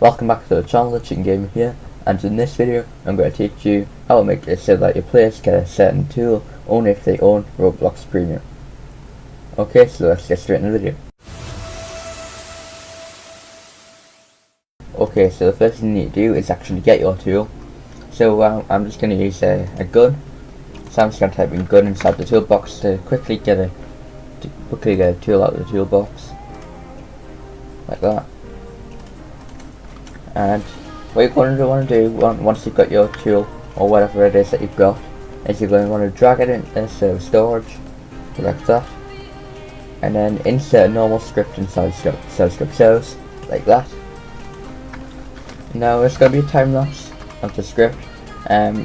Welcome back to the channel, Chicken Gamer here, and in this video I'm going to teach you how to make it so that your players get a certain tool only if they own Roblox Premium. Okay, so let's get straight into the video. Okay, so the first thing you need to do is actually get your tool. So I'm just going to use a gun. So I'm just going to type in gun inside the toolbox to quickly get a tool out of the toolbox, like that. And what you're going to want to do once you've got your tool or whatever it is that you've got is you're going to want to drag it into storage like that, and then insert a normal script inside script cells like that. Now it's going to be a time lapse of the script.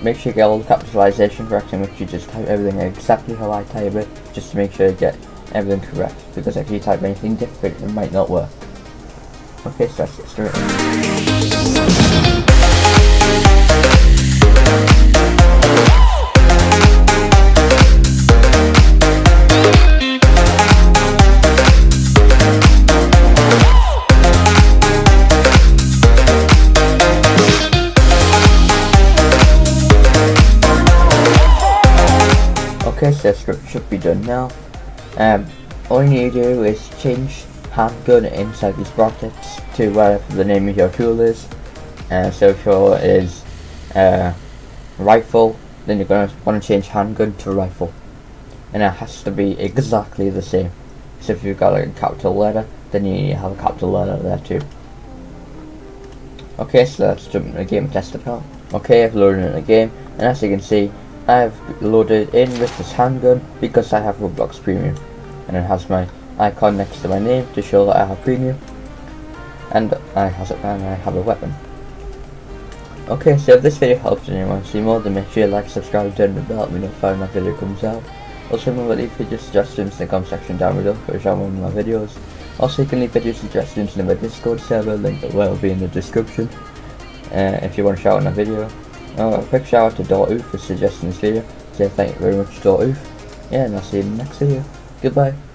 Make sure you get all the capitalization correct, and make sure you just type everything exactly how I type it, just to make sure you get everything correct, because if you type anything different it might not work. Okay, so let's get straight in. Okay, so the script should be done now. All you need to do is change handgun inside these brackets to whatever the name of your tool is. So if yours is rifle, then you're going to want to change handgun to rifle, and it has to be exactly the same. So if you've got like a capital letter, then you need to have a capital letter there too. Okay, so let's jump into the game and test it out. Okay, I've loaded in the game, and as you can see, I've loaded in with this handgun because I have Roblox Premium, and it has my icon next to my name to show that I have Premium, and I have a weapon. Okay, so if this video helped and you want to see more, then make sure you like, subscribe, turn the bell to be notified when my video comes out. Also remember to leave video suggestions in the comment section down below for which I want my videos. Also you can leave video suggestions in my Discord server, link that will be in the description, if you want to shout in a video. A quick shout out to Oof for suggesting this video. Say thank you very much, Oof. Yeah, and I'll see you in the next video. Goodbye.